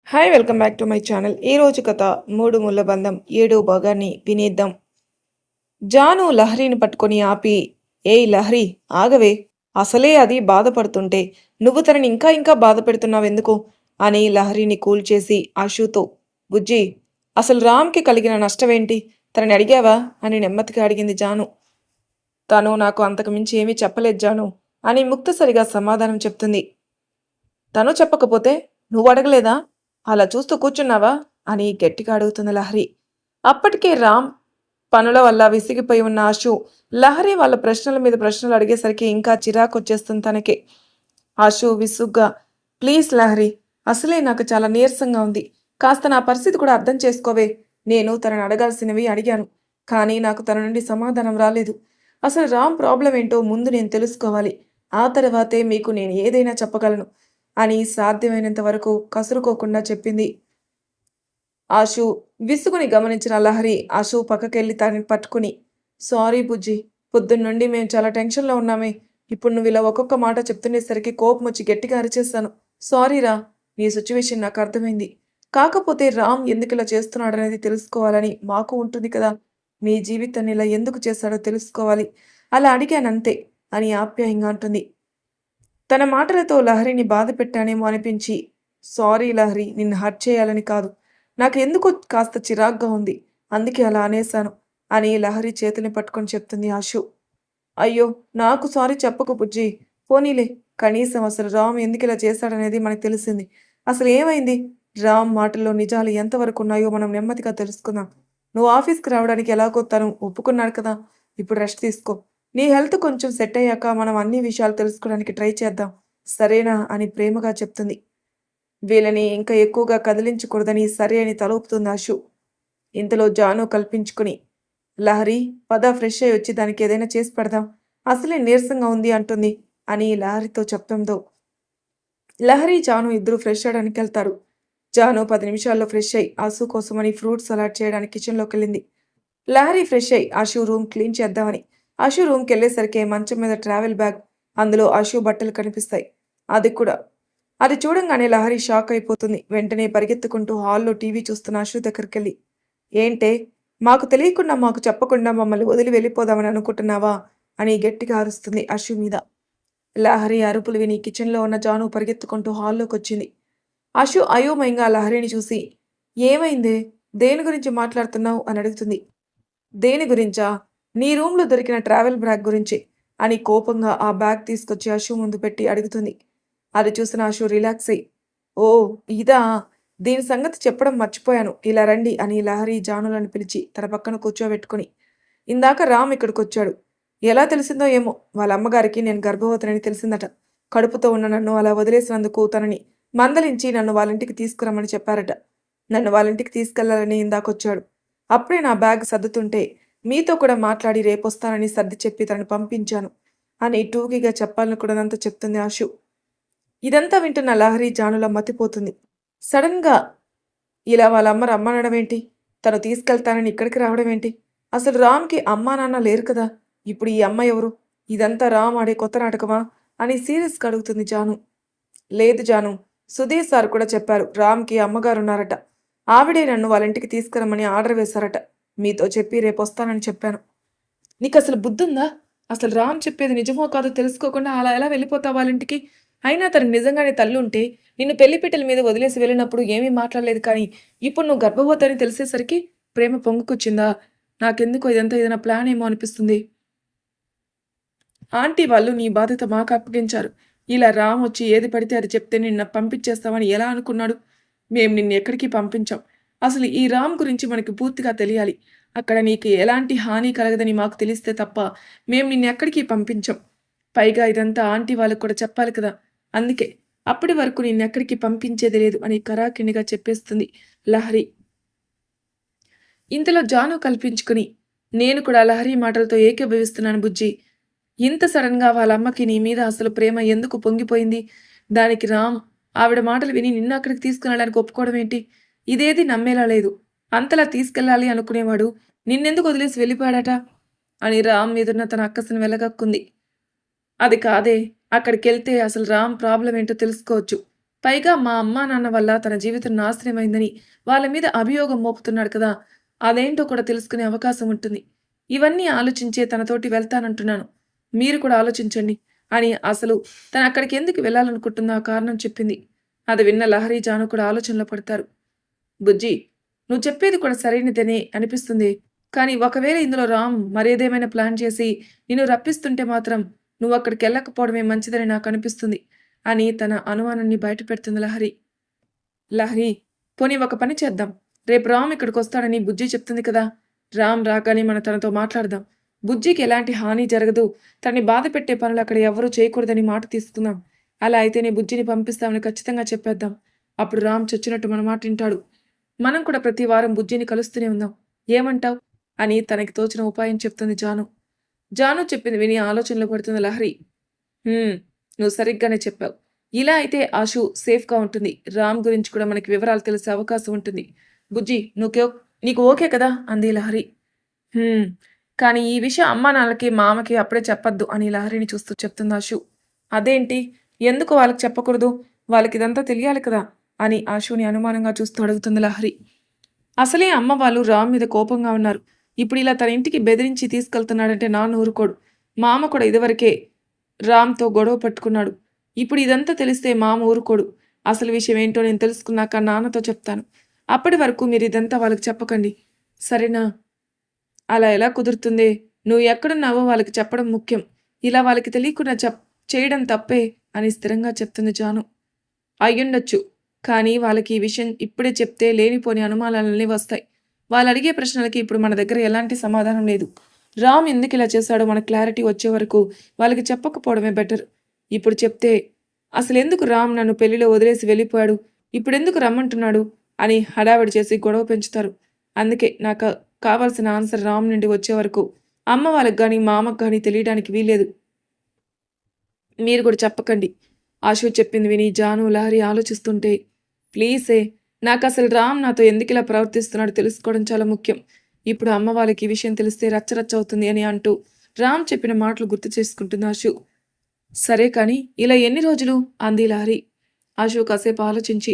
Hi welcome back to my channel. ఈ రోజు కథ మూడు ముళ్ళ బంధం 7వ భాగాన్ని వినేద్దాం. జాను లహరిని పట్టుకొని ఆపి, ఏయ్ లహరి, ఆగవే, అసలే అది బాధపడుతుంటే నువ్వు తనని ఇంకా ఇంకా బాధ పెడుతున్నావెందుకు అని లహరిని కూల్చేసి ఆశుతో, బుజ్జి, అసలు రామ్కి కలిగిన నష్టమేంటి, తనని అడిగావా అని నెమ్మదిగా అడిగింది జాను. తను నాకు అంతకు మించి ఏమీ చెప్పలేదు జాను అని ముక్తసరిగా సమాధానం చెప్తుంది. తను చెప్పకపోతే నువ్వు అడగలేదా, అలా చూస్తూ కూర్చున్నావా అని గట్టిగా అడుగుతుంది లహరి. అప్పటికే రామ్ పనుల వల్ల విసిగిపోయి ఉన్న ఆశు లహరి వాళ్ళ ప్రశ్నల మీద ప్రశ్నలు అడిగేసరికి ఇంకా చిరాకు వచ్చేస్తుంది తనకి. ఆశు విసుగ్గా, ప్లీజ్ లహరి, అసలే నాకు చాలా నీరసంగా ఉంది, కాస్త నా పరిస్థితి కూడా అర్థం చేసుకోవే. నేను తనని అడగాల్సినవి అడిగాను, కానీ నాకు తన నుండి సమాధానం రాలేదు. అసలు రామ్ ప్రాబ్లం ఏంటో ముందు నేను తెలుసుకోవాలి, ఆ తర్వాతే మీకు నేను ఏదైనా చెప్పగలను అని సాధ్యమైనంత వరకు కసురుకోకుండా చెప్పింది. ఆశు విసుగుని గమనించిన లహరి ఆశు పక్కకెళ్ళి తనని పట్టుకుని, సారీ బుజ్జి, పొద్దున్నుండి మేము చాలా టెన్షన్లో ఉన్నామే. ఇప్పుడు నువ్వు ఇలా ఒక్కొక్క మాట చెప్తుండేసరికి కోపం వచ్చి గట్టిగా అరిచేస్తాను. సారీరా, నీ సిచ్యువేషన్ నాకు అర్థమైంది. కాకపోతే రామ్ ఎందుకు ఇలా చేస్తున్నాడనేది తెలుసుకోవాలని మాకు ఉంటుంది కదా. మీ జీవితాన్ని ఇలా ఎందుకు చేశాడో తెలుసుకోవాలి, అలా అడిగానంతే అని ఆప్యాయంగా అంటుంది. తన మాటలతో లహరిని బాధ పెట్టానేమో అనిపించి, సారీ లహరి, నిన్ను హర్ట్ చేయాలని కాదు, నాకెందుకో కాస్త చిరాగ్గా ఉంది, అందుకే అలా అనేశాను అని లహరి చేతిని పట్టుకొని చెప్తుంది ఆశు. అయ్యో, నాకు సారీ చెప్పకు బుజ్జి, పోనీలే, కనీసం అసలు రామ్ ఎందుకు ఇలా చేశాడనేది మనకు తెలిసింది. అసలు ఏమైంది, రామ్ మాటల్లో నిజాలు ఎంతవరకు ఉన్నాయో మనం నెమ్మదిగా తెలుసుకుందాం. నువ్వు ఆఫీస్కి రావడానికి ఎలాగో తను ఒప్పుకున్నాడు కదా, ఇప్పుడు రెస్ట్ తీసుకో. నీ హెల్త్ కొంచెం సెట్ అయ్యాక మనం అన్ని విషయాలు తెలుసుకోవడానికి ట్రై చేద్దాం, సరేనా అని ప్రేమగా చెప్తుంది. వీళ్ళని ఇంకా ఎక్కువగా కదిలించకూడదని సరే అని తలూపుతుంది ఆశు. ఇంతలో జాను కల్పించుకుని, లహరి, పద ఫ్రెష్ అయ్యి వచ్చి దానికి ఏదైనా చేసి పెడదాం, అసలే నీరసంగా ఉంది అంటుంది అని లహరితో చెప్పడంతో లహరి జాను ఇద్దరు ఫ్రెష్ అవ్వడానికి వెళ్తారు. జాను 10 నిమిషాల్లో ఫ్రెష్ అయ్యి ఆశు కోసమని ఫ్రూట్ సలాడ్ చేయడానికి కిచెన్లోకి వెళ్ళింది. లహరి ఫ్రెష్ అయ్యి ఆశు రూమ్ క్లీన్ చేద్దామని ఆశు రూమ్కి వెళ్ళేసరికి మంచం మీద ట్రావెల్ బ్యాగ్, అందులో ఆశు బట్టలు కనిపిస్తాయి. అది చూడంగానే లహరి షాక్ అయిపోతుంది. వెంటనే పరిగెత్తుకుంటూ హాల్లో టీవీ చూస్తున్న ఆశు దగ్గరికి, ఏంటే, మాకు తెలియకుండా మాకు చెప్పకుండా మమ్మల్ని వదిలి వెళ్ళిపోదామని అనుకుంటున్నావా అని గట్టిగా అరుస్తుంది ఆశు మీద. లహరి అరుపులు విని కిచెన్లో ఉన్న జాను పరిగెత్తుకుంటూ హాల్లోకి వచ్చింది. ఆశు అయోమయంగా లహరిని చూసి, ఏమైందే, దేని గురించి మాట్లాడుతున్నావు అని అడుగుతుంది. దేని గురించా, నీ రూమ్లో దొరికిన ట్రావెల్ బ్యాగ్ గురించి అని కోపంగా ఆ బ్యాగ్ తీసుకొచ్చి ఆశు ముందు పెట్టి అడుగుతుంది. అది చూసిన ఆశు రిలాక్స్ అయ్యి, ఓ ఇదా, దీని సంగతి చెప్పడం మర్చిపోయాను, ఇలా రండి అని లహరి జానులను పిలిచి తన పక్కన కూర్చోబెట్టుకుని, ఇందాక రామ్ ఇక్కడికి వచ్చాడు, ఎలా తెలిసిందో ఏమో, వాళ్ళ అమ్మగారికి నేను గర్భవతినని తెలిసిందట. కడుపుతో ఉన్న నన్ను అలా వదిలేసినందుకు తనని మందలించి నన్ను వాళ్ళింటికి తీసుకురమ్మని చెప్పారట. నన్ను వాళ్ళింటికి తీసుకెళ్లాలని ఇందాకొచ్చాడు. అప్పుడే నా బ్యాగ్ సర్దుతుంటే మీతో కూడా మాట్లాడి రేపొస్తానని సర్ది చెప్పి తనని పంపించాను అని టూకీగా చెప్పాలనుకున్నదంతా చెప్తుంది ఆశు. ఇదంతా వింటున్న లహరి జానులా మతిపోతుంది. సడన్గా ఇలా వాళ్ళ అమ్మ రమ్మనడం ఏంటి, తను తీసుకెళ్తానని ఇక్కడికి రావడం ఏంటి, అసలు రామ్కి అమ్మా నాన్న లేరు కదా, ఇప్పుడు ఈ అమ్మ ఎవరు, ఇదంతా రామ్ ఆడే కొత్త నాటకమా అని సీరియస్గా అడుగుతుంది జాను. లేదు జాను, సుధీర్ సార్ కూడా చెప్పారు, రామ్కి అమ్మగారున్నారట, ఆవిడే నన్ను వాళ్ళ ఇంటికి తీసుకురమ్మని ఆర్డర్ వేశారట. మీతో చెప్పి రేపు వస్తానని చెప్పాను. నీకు అసలు బుద్ధుందా, అసలు రామ్ చెప్పేది నిజమో కాదో తెలుసుకోకుండా అలా ఎలా వెళ్ళిపోతావు వాళ్ళ ఇంటికి. అయినా తనకు నిజంగానే తల్లి ఉంటే నిన్ను పెళ్లిపీటల మీద వదిలేసి వెళ్ళినప్పుడు ఏమీ మాట్లాడలేదు, కానీ ఇప్పుడు నువ్వు గర్భవతని తెలిసేసరికి ప్రేమ పొంగుకొచ్చిందా. నాకెందుకో ఇదంతా ఏదైనా ప్లాన్ ఏమో అనిపిస్తుంది. ఆంటీ వాళ్ళు నీ బాధ్యత మాకు అప్పగించారు, ఇలా రామ్ వచ్చి ఏది పడితే అది చెప్తే నిన్న పంపించేస్తామని ఎలా అనుకున్నాడు. మేము నిన్ను ఎక్కడికి పంపించాం, అసలు ఈ రామ్ గురించి మనకి పూర్తిగా తెలియాలి. అక్కడ నీకు ఎలాంటి హాని కలగదని మాకు తెలిస్తే తప్ప మేము నిన్ను ఎక్కడికి పంపించాం. పైగా ఇదంతా ఆంటీ వాళ్ళకు కూడా చెప్పాలి కదా, అందుకే అప్పటి వరకు నిన్నెక్కడికి పంపించేది లేదు అని కరాకిణిగా చెప్పేస్తుంది లహరి. ఇంతలో జాను కల్పించుకుని, నేను కూడా లహరి మాటలతో ఏకీభవిస్తున్నాను బుజ్జి, ఇంత సడన్గా వాళ్ళ అమ్మకి నీ మీద అసలు ప్రేమ ఎందుకు పొంగిపోయింది, దానికి రామ్ ఆవిడ మాటలు విని నిన్ను అక్కడికి తీసుకునడానికి ఒప్పుకోవడం ఏంటి, ఇదేది నమ్మేలా లేదు. అంతలా తీసుకెళ్ళాలి అనుకునేవాడు నిన్నెందుకు వదిలేసి వెళ్ళిపోయాడట అని రామ్ మీదున్న తన అక్కసును వెలగక్కుంది. అది కాదే, అక్కడికెళ్తే అసలు రామ్ ప్రాబ్లం ఏంటో తెలుసుకోవచ్చు. పైగా మా అమ్మా నాన్న వల్ల తన జీవితం నాశనమైందని వాళ్ళ మీద అభియోగం మోపుతున్నాడు కదా! అదేంటో కూడా తెలుసుకునే అవకాశం ఉంటుంది. ఇవన్నీ ఆలోచించే తనతోటి వెళ్తానంటున్నాను. మీరు కూడా ఆలోచించండి అని అసలు తనక్కడికెందుకు వెళ్ళాలనుకుంటుందో ఆ కారణం చెప్పింది. అది విన్న లహరి, జాను కూడా ఆలోచనలో పడతారు. బుజ్జి, నువ్వు చెప్పేది కూడా సరైనదేనే అనిపిస్తుంది. కానీ ఒకవేళ ఇందులో రామ్ మరేదేమైనా ప్లాన్ చేసి నిన్ను రప్పిస్తుంటే మాత్రం నువ్వక్కడికెళ్ళకపోవడమే మంచిదని నాకనిపిస్తుంది అని తన అనుమానాన్ని బయటపెడుతుంది లహరి. లహరి, పోనీ ఒక పని చేద్దాం. రేపు రామ్ ఇక్కడికొస్తాడని బుజ్జి చెప్తుంది కదా! రామ్ రాగానే మనం తనతో మాట్లాడదాం. బుజ్జికి ఎలాంటి హాని జరగదు. తనని బాధపెట్టే పనులు అక్కడ ఎవ్వరూ చేయకూడదని మాట తీసుకుందాం. అలా అయితేనే బుజ్జిని పంపిస్తామని ఖచ్చితంగా చెప్పేద్దాం. అప్పుడు రామ్ చచ్చినట్టు మన మాటింటాడు. మనం కూడా ప్రతి వారం బుజ్జిని కలుస్తూనే ఉందాం. ఏమంటావ్? అని తనకి తోచిన ఉపాయం చెప్తుంది జాను. జాను చెప్పింది విని ఆలోచనలో పడుతుంది లహరి. నువ్వు సరిగ్గానే చెప్పావు. ఇలా అయితే ఆశు సేఫ్‌గా ఉంటుంది. రామ్ గురించి కూడా మనకి వివరాలు తెలిసే అవకాశం ఉంటుంది. బుజ్జి, నీకు ఓకే కదా! అంది లహరి. హ్మ్. కానీ ఈ విషయం అమ్మానాన్నలకి, మామకి అప్పుడే చెప్పొద్దు అని లహరిని చూస్తూ చెప్తుంది ఆశు. అదేంటి? ఎందుకు వాళ్ళకి చెప్పకూడదు? వాళ్ళకిదంతా తెలియాలి కదా! అని ఆశుని అనుమానంగా చూస్తూ అడుగుతుంది లహరి. అసలే అమ్మ వాళ్ళు రామ్ మీద కోపంగా ఉన్నారు. ఇప్పుడు ఇలా తన ఇంటికి బెదిరించి తీసుకెళ్తున్నాడంటే నాన్న ఊరుకోడు. మామ కూడా ఇదివరకే రామ్‌తో గొడవ పట్టుకున్నాడు. ఇప్పుడు ఇదంతా తెలిస్తే మామ ఊరుకోడు. అసలు విషయం ఏంటో నేను తెలుసుకున్నాక నాన్నతో చెప్తాను. అప్పటి వరకు మీరిదంతా వాళ్ళకి చెప్పకండి. సరేనా? అలా ఎలా కుదురుతుందే? నువ్వు ఎక్కడున్నావో వాళ్ళకి చెప్పడం ముఖ్యం. ఇలా వాళ్ళకి తెలియకుండా చేయడం తప్పే అని స్థిరంగా చెప్తుంది జాను. అయ్యుండొచ్చు. కానీ వాళ్ళకి ఈ విషయం ఇప్పుడే చెప్తే లేనిపోని అనుమానాలన్నీ వస్తాయి. వాళ్ళడిగే ప్రశ్నలకి ఇప్పుడు మన దగ్గర ఎలాంటి సమాధానం లేదు. రామ్ ఎందుకిలా చేశాడో మనకు క్లారిటీ వచ్చే వరకు వాళ్ళకి చెప్పకపోవడమే బెటర్. ఇప్పుడు చెప్తే అసలెందుకు రామ్ నన్ను పెళ్లిలో వదిలేసి వెళ్ళిపోయాడు? ఇప్పుడెందుకు రమ్మంటున్నాడు? అని హడావిడి చేసి గొడవ పెంచుతారు. అందుకే నాకు కావాల్సిన ఆన్సర్ రామ్ నుండి వచ్చే వరకు అమ్మ వాళ్ళకి గానీ, మా అమ్మకి గానీ తెలియడానికి వీల్లేదు. మీరు కూడా చెప్పకండి. ఆశు చెప్పింది విని జాను, లహరి ఆలోచిస్తుంటే, ప్లీజే, నాకసలు రామ్ నాతో ఎందుకిలా ప్రవర్తిస్తున్నాడో తెలుసుకోవడం చాలా ముఖ్యం. ఇప్పుడు అమ్మ వాళ్ళకి ఈ విషయం తెలిస్తే రచ్చరచ్చ అవుతుంది అని అంటూ రామ్ చెప్పిన మాటలు గుర్తు చేసుకుంటుంది ఆశు. సరే కానీ ఇలా ఎన్ని రోజులు? అంది లహరి. ఆశు కాసేపు ఆలోచించి,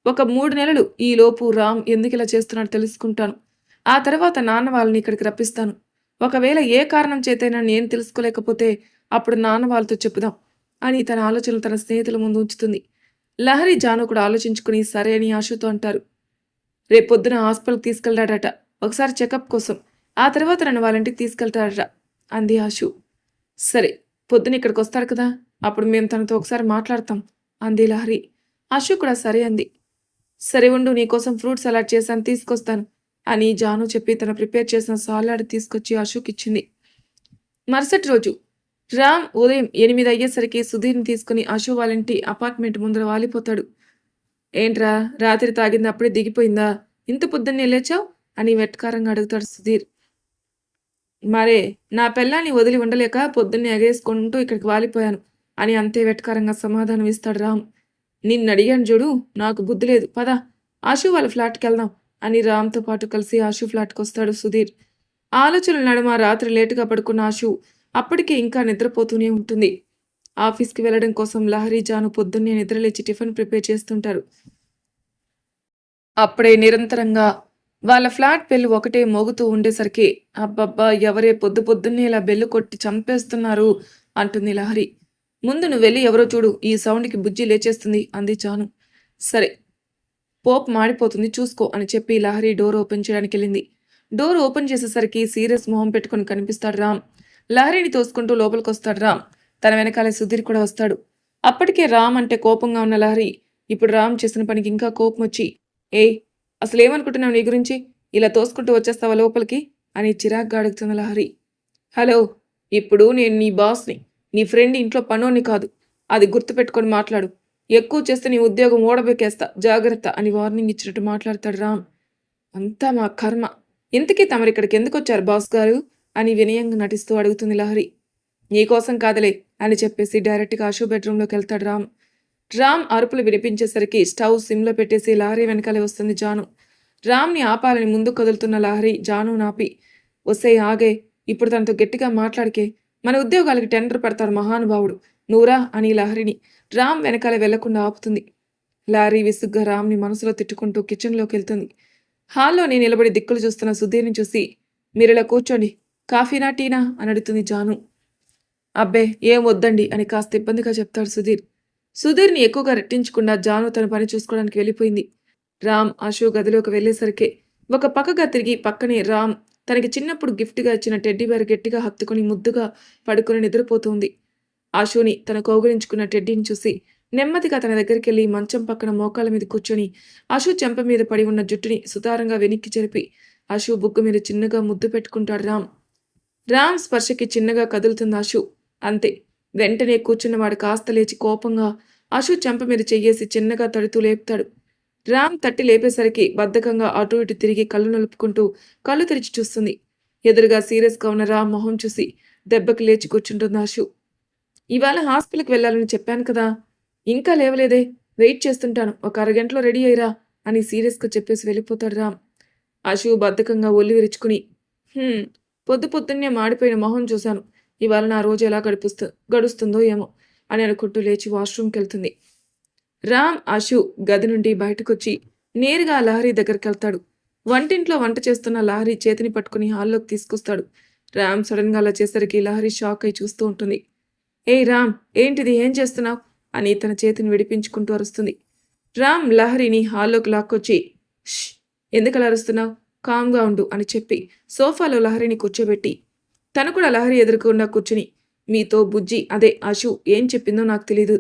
ఒక 3 నెలలు ఈలోపు రామ్ ఎందుకిలా చేస్తున్నాడో తెలుసుకుంటాను. ఆ తర్వాత నాన్న వాళ్ళని ఇక్కడికి రప్పిస్తాను. ఒకవేళ ఏ కారణం చేతైనా నేను తెలుసుకోలేకపోతే అప్పుడు నాన్న వాళ్ళతో చెప్పుదాం అని తన ఆలోచనలు తన స్నేహితుల ముందు ఉంచుతుంది. లహరి, జాను కూడా ఆలోచించుకుని సరే అని ఆశుతో అంటారు. రేపొద్దున హాస్పిటల్కి తీసుకెళ్తాడట, ఒకసారి చెకప్ కోసం. ఆ తర్వాత నన్ను వాళ్ళ ఇంటికి తీసుకెళ్తాడట అంది ఆశు. సరే, పొద్దున ఇక్కడికి వస్తాడు కదా, అప్పుడు మేము తనతో ఒకసారి మాట్లాడతాం అంది లహరి. ఆశు కూడా సరే అంది. సరే ఉండు, నీకోసం ఫ్రూట్ సలాడ్ చేశాను, తీసుకొస్తాను అని జాను చెప్పి తను ప్రిపేర్ చేసిన సాలాడ్ తీసుకొచ్చి ఆశుకిచ్చింది. మరుసటి రోజు రామ్ ఉదయం 8 అయ్యేసరికి సుధీర్ని తీసుకుని ఆశు వాళ్ళింటి అపార్ట్మెంట్ ముందర వాలిపోతాడు. ఏంట్రా, రాత్రి తాగింది అప్పుడే దిగిపోయిందా? ఇంత పొద్దున్నే లేచావు అని వెటకారంగా అడుగుతాడు సుధీర్. మరే, నా పెళ్ళాన్ని వదిలి ఉండలేక పొద్దున్నే ఎగేసుకుంటూ ఇక్కడికి వాలిపోయాను అని అంతే వెటకారంగా సమాధానం ఇస్తాడు రామ్. నిన్నడిగాను చూడు, నాకు బుద్ధి లేదు, పద ఆశు వాళ్ళ ఫ్లాట్కి వెళ్దాం అని రామ్తో పాటు కలిసి ఆశు ఫ్లాట్కి వస్తాడు సుధీర్. ఆలోచనల నడుమ రాత్రి లేటుగా పడుకున్న ఆశు అప్పటికే ఇంకా నిద్రపోతూనే ఉంటుంది. ఆఫీస్కి వెళ్లడం కోసం లహరి, జాను పొద్దున్నే నిద్రలేచి టిఫిన్ ప్రిపేర్ చేస్తుంటారు. అప్పుడే నిరంతరంగా వాళ్ళ ఫ్లాట్ బెల్లు ఒకటే మోగుతూ ఉండేసరికి, అబ్బబ్బా, ఎవరే పొద్దున్నే ఇలా బెల్లు కొట్టి చంపేస్తున్నారు అంటుంది లహరి. ముందు నువ్వు వెళ్ళి ఎవరో చూడు, ఈ సౌండ్కి బుజ్జి లేచేస్తుంది అంది జాను. సరే, పోపు మాడిపోతుంది చూసుకో అని చెప్పి లహరి డోర్ ఓపెన్ చేయడానికి వెళ్ళింది. డోర్ ఓపెన్ చేసేసరికి సీరియస్ మొహం పెట్టుకుని కనిపిస్తాడు రామ్. లహరిని తోసుకుంటూ లోపలికొస్తాడు రామ్. తన వెనకాలే సుధీర్ కూడా వస్తాడు. అప్పటికే రామ్ అంటే కోపంగా ఉన్న లహరి ఇప్పుడు రామ్ చేసిన పనికి ఇంకా కోపం వచ్చి, ఏయ్, అసలేమనుకుంటున్నావు నీ గురించి? ఇలా తోసుకుంటూ వచ్చేస్తావా లోపలికి అని చిరాగ్గా అడుగుతుంది లహరి. హలో, ఇప్పుడు నేను నీ బాస్ని, నీ ఫ్రెండ్ ఇంట్లో పనోని కాదు. అది గుర్తుపెట్టుకొని మాట్లాడు. ఎక్కువ చేస్తే నీ ఉద్యోగం ఓడబెక్కేస్తా, జాగ్రత్త అని వార్నింగ్ ఇచ్చినట్టు మాట్లాడతాడు రామ్. అంతా మా కర్మ. ఇంతకీ తమరిక్కడికి ఎందుకు వచ్చారు బాస్ గారు అని వినయంగా నటిస్తూ అడుగుతుంది లహరి. నీకోసం కాదలే అని చెప్పేసి డైరెక్ట్గా ఆశు బెడ్రూమ్లోకి వెళ్తాడు రామ్. రామ్ అరుపులు వినిపించేసరికి స్టవ్ సిమ్లో పెట్టేసి లహరి వెనకాలే వస్తుంది జాను. రామ్ని ఆపాలని ముందు కదులుతున్న లహరి జాను నాపి, వస్తే ఆగే, ఇప్పుడు తనతో గట్టిగా మాట్లాడికే, మన ఉద్యోగాలకి టెండర్ పెడతాడు మహానుభావుడు, నూరా అని లహరిని రామ్ వెనకాలే వెళ్లకుండా ఆపుతుంది. లారీ విసుగ్గా రామ్ని మనసులో తిట్టుకుంటూ కిచెన్లోకి వెళ్తుంది. హాల్లోని నిలబడి దిక్కులు చూస్తున్న సుధీర్ని చూసి, మీరిలా కూర్చోండి, కాఫీనా టీనా అని అడుగుతుంది జాను. అబ్బే ఏం వద్దండి అని కాస్త ఇబ్బందిగా చెప్తాడు సుధీర్. సుధీర్ని ఎక్కువగా రెట్టించకుండా జాను తన పని చూసుకోవడానికి వెళ్ళిపోయింది. రామ్ అశు గదిలోకి వెళ్లేసరికి ఒక పక్కగా తిరిగి పక్కనే రామ్ తనకి చిన్నప్పుడు గిఫ్ట్గా ఇచ్చిన టెడ్డీబేర్ గట్టిగా హత్తుకుని ముద్దుగా పడుకుని నిద్రపోతుంది. అశుని తన కౌగిలించుకున్న టెడ్డీని చూసి నెమ్మదిగా తన దగ్గరికెళ్లి మంచం పక్కన మోకాళ్ళ మీద కూర్చొని అశు చెంప మీద పడి ఉన్న జుట్టుని సుతారంగా వెనక్కి జరిపి అశు బుగ్గు మీద చిన్నగా ముద్దు పెట్టుకుంటాడు రామ్. రామ్ స్పర్శకి చిన్నగా కదులుతుంది అశు. అంతే, వెంటనే కూర్చున్నవాడు కాస్త లేచి కోపంగా అశు చెంప మీద చెయ్యేసి చిన్నగా తడుతూ లేపుతాడు. రామ్ తట్టి లేపేసరికి బద్ధకంగా అటు ఇటు తిరిగి కళ్ళు నలుపుకుంటూ కళ్ళు తెరిచి చూస్తుంది. ఎదురుగా సీరియస్గా ఉన్న రామ్ మొహం చూసి దెబ్బకి లేచి కూర్చుంటుంది అశు. ఇవాళ హాస్పిటల్కి వెళ్ళాలని చెప్పాను కదా, ఇంకా లేవలేదే, వెయిట్ చేస్తుంటాను, ఒక అరగంటలో రెడీ అయ్యిరా అని సీరియస్గా చెప్పేసి వెళ్ళిపోతాడు రామ్. అశు బద్ధకంగా ఒళ్ళు విరుచుకుని, పొద్దు పొద్దున్నే మాడిపోయిన మొహం చూశాను, ఇవాళ నా రోజు ఎలా గడుస్తుందో ఏమో అని అనుకుంటూ లేచి వాష్రూమ్కి వెళ్తుంది. రామ్ అశు గది నుండి బయటకొచ్చి నేరుగా లహరి దగ్గరికి వెళ్తాడు. వంటింట్లో వంట చేస్తున్న లహరి చేతిని పట్టుకుని హాల్లోకి తీసుకొస్తాడు. రామ్ సడన్గా అలా చేసరికి లహరి షాక్ అయి చూస్తూ ఉంటుంది. ఏయ్ రామ్, ఏంటిది, ఏం చేస్తున్నావు అని తన చేతిని విడిపించుకుంటూ అరుస్తుంది. రామ్ లహరిని హాల్లోకి లాక్కొచ్చి, ష్, ఎందుకలా అరుస్తున్నావు, కామ్గా ఉండు అని చెప్పి సోఫాలో లహరిని కూర్చోబెట్టి తను కూడా లహరి ఎదురుకుండా కూర్చుని, మీతో బుజ్జి అదే అశు ఏం చెప్పిందో నాకు తెలీదు,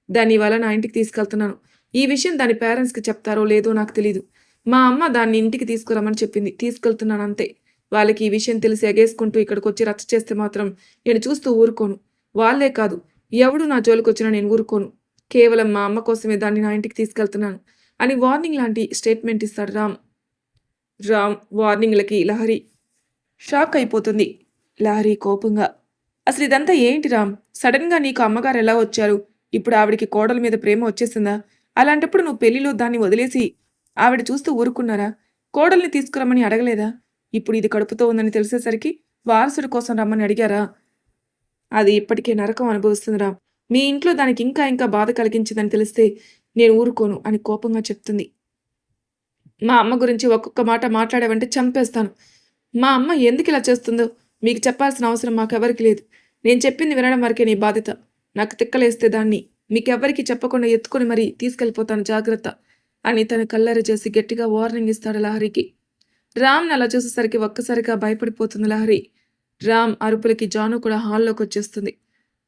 దాన్ని ఇవాళ నా ఇంటికి తీసుకెళ్తున్నాను, ఈ విషయం దాని పేరెంట్స్కి చెప్తారో లేదో నాకు తెలీదు, మా అమ్మ దాన్ని ఇంటికి తీసుకురమ్మని చెప్పింది, తీసుకెళ్తున్నాను అంతే, వాళ్ళకి ఈ విషయం తెలిసి ఎగేసుకుంటూ ఇక్కడికి వచ్చి రచ్చ చేస్తే మాత్రం నేను చూస్తూ ఊరుకోను, వాళ్ళే కాదు ఎవడు నా జోలికి వచ్చినా నేను ఊరుకోను, కేవలం మా అమ్మ కోసమే దాన్ని నా ఇంటికి తీసుకెళ్తున్నాను అని వార్నింగ్ లాంటి స్టేట్మెంట్ ఇస్తాడు రామ్. వార్నింగ్లకి లహరి షాక్ అయిపోతుంది. లహరి కోపంగా, అసలు ఇదంతా ఏంటి రామ్, సడన్గా నీకు అమ్మగారు ఎలా వచ్చారు, ఇప్పుడు ఆవిడికి కోడల మీద ప్రేమ వచ్చేసిందా, అలాంటప్పుడు నువ్వు పెళ్లిలో దాన్ని వదిలేసి ఆవిడ చూస్తూ ఊరుకున్నారా, కోడల్ని తీసుకురమ్మని అడగలేదా, ఇప్పుడు ఇది కడుపుతో ఉందని తెలిసేసరికి వారసుడి కోసం రమ్మని అడిగారా, అది ఇప్పటికే నరకం అనుభవిస్తుందిరా, మీ ఇంట్లో దానికి ఇంకా ఇంకా బాధ కలిగించిందని తెలిస్తే నేను ఊరుకోను అని కోపంగా చెప్తుంది. మా అమ్మ గురించి ఒక్కొక్క మాట మాట్లాడావంటే చంపేస్తాను, మా అమ్మ ఎందుకు ఇలా చేస్తుందో మీకు చెప్పాల్సిన అవసరం మాకెవరికి లేదు, నేను చెప్పింది వినడం వరకే నీ బాధ్యత, నాకు తిక్కలేస్తే దాన్ని మీకెవ్వరికి చెప్పకుండా ఎత్తుకొని మరీ తీసుకెళ్ళిపోతాను, జాగ్రత్త అని తన కల్లరి చేసి గట్టిగా వార్నింగ్ ఇస్తాడు లహరికి. రామ్ని అలా చూసేసరికి ఒక్కసారిగా భయపడిపోతుంది లహరి. రామ్ అరుపులకి జాను కూడా హాల్లోకి వచ్చేస్తుంది.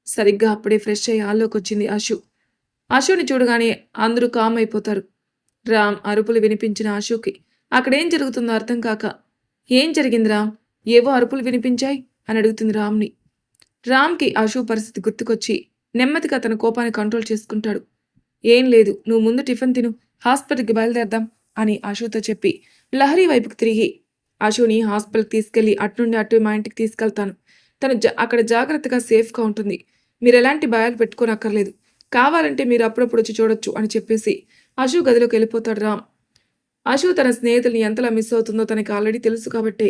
సరిగ్గా అప్పుడే ఫ్రెష్ అయ్యి హాల్లోకి వచ్చింది అశు. అశుని చూడగానే అందరూ కామ్ అయిపోతారు. రామ్ అరుపులు వినిపించిన అశుకి అక్కడేం జరుగుతుందో అర్థం కాక, ఏం జరిగింది రామ్, ఏవో అరుపులు వినిపించాయి అని అడుగుతుంది రామ్ని. రామ్కి అశు పరిస్థితి గుర్తుకొచ్చి నెమ్మదిగా తన కోపాన్ని కంట్రోల్ చేసుకుంటాడు. ఏం లేదు, నువ్వు ముందు టిఫిన్ తిను, హాస్పిటల్కి బయలుదేరదాం అని అశుతో చెప్పి లహరి వైపుకి తిరిగి, అశుని హాస్పిటల్కి తీసుకెళ్లి అట్నుండి అటు మా ఇంటికి తీసుకెళ్తాను, తను అక్కడ జాగ్రత్తగా సేఫ్గా ఉంటుంది, మీరు ఎలాంటి భయాలు పెట్టుకోనక్కర్లేదు, కావాలంటే మీరు అప్పుడప్పుడు వచ్చి చూడొచ్చు అని చెప్పేసి అశు గదిలోకి వెళ్ళిపోతాడు రామ్. అశు తన స్నేహితుల్ని ఎంతలా మిస్ అవుతుందో తనకి ఆల్రెడీ తెలుసు కాబట్టి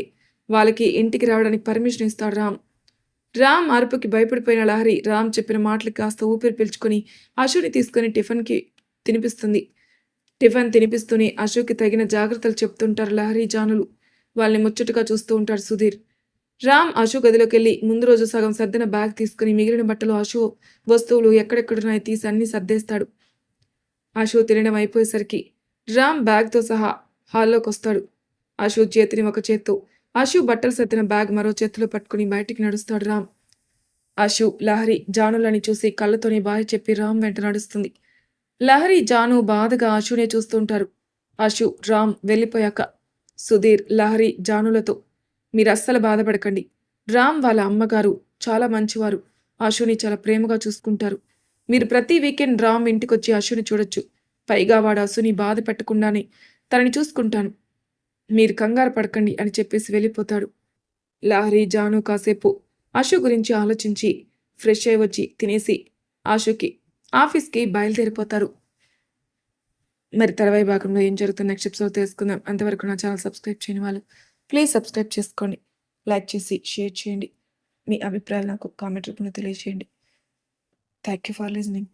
వాళ్ళకి ఇంటికి రావడానికి పర్మిషన్ ఇస్తాడు రామ్. రామ్ అరుపుకి భయపడిపోయిన లహరి రామ్ చెప్పిన మాటలు కాస్త ఊపిరి పీల్చుకొని అశుని తీసుకుని టిఫిన్కి తినిపిస్తుంది. టిఫిన్ తినిపిస్తూనే అశుకి తగిన జాగ్రత్తలు చెప్తుంటారు లహరి జానులు. వాళ్ళని ముచ్చటగా చూస్తూ ఉంటాడు సుధీర్. రామ్ అశు గదిలోకి వెళ్ళి ముందు రోజు సగం సర్దిన బ్యాగ్ తీసుకుని మిగిలిన బట్టలు అశు వస్తువులు ఎక్కడెక్కడున్నాయో తీసి అన్నీ సర్దేస్తాడు. అశు తినడం అయిపోయేసరికి రామ్ బ్యాగ్తో సహా హాల్లోకి వస్తాడు. అశు చేతిని ఒక చేత్తో, అశు బట్టలు సర్దిన బ్యాగ్ మరో చేతిలో పట్టుకుని బయటికి నడుస్తాడు రామ్. అశు లహరి జానులని చూసి కళ్ళతోనే బాయ్ చెప్పి రామ్ వెంట నడుస్తుంది. లహరి జాను బాధగా అశునే చూస్తుంటారు. అశు రామ్ వెళ్ళిపోయాక సుధీర్ లహరి జానులతో, మీరు అస్సలు బాధపడకండి, రామ్ వాళ్ళ అమ్మగారు చాలా మంచివారు, అశుని చాలా ప్రేమగా చూసుకుంటారు, మీరు ప్రతి వీకెండ్ రామ్ ఇంటికొచ్చి అశుని చూడొచ్చు, పైగా వాడు అశుని బాధ పెట్టకుండానే తనని చూసుకుంటాను, మీరు కంగారు పడకండి అని చెప్పేసి వెళ్ళిపోతాడు. లహరి జాను కాసేపు అశు గురించి ఆలోచించి ఫ్రెష్ అయి వచ్చి తినేసి ఆశుకి ఆఫీస్కి బయలుదేరిపోతారు. మరి తర్వాయి భాగంలో ఏం జరుగుతుంది నెక్స్ట్ ఎపిసోడ్ తెలుసుకుందాం. అంతవరకు నా ఛానల్ సబ్స్క్రైబ్ చేయని వాళ్ళు ప్లీజ్ సబ్స్క్రైబ్ చేసుకోండి, లైక్ చేసి షేర్ చేయండి, మీ అభిప్రాయాలు నాకు కామెంట్ రూపంలో తెలియజేయండి. Thank you for listening.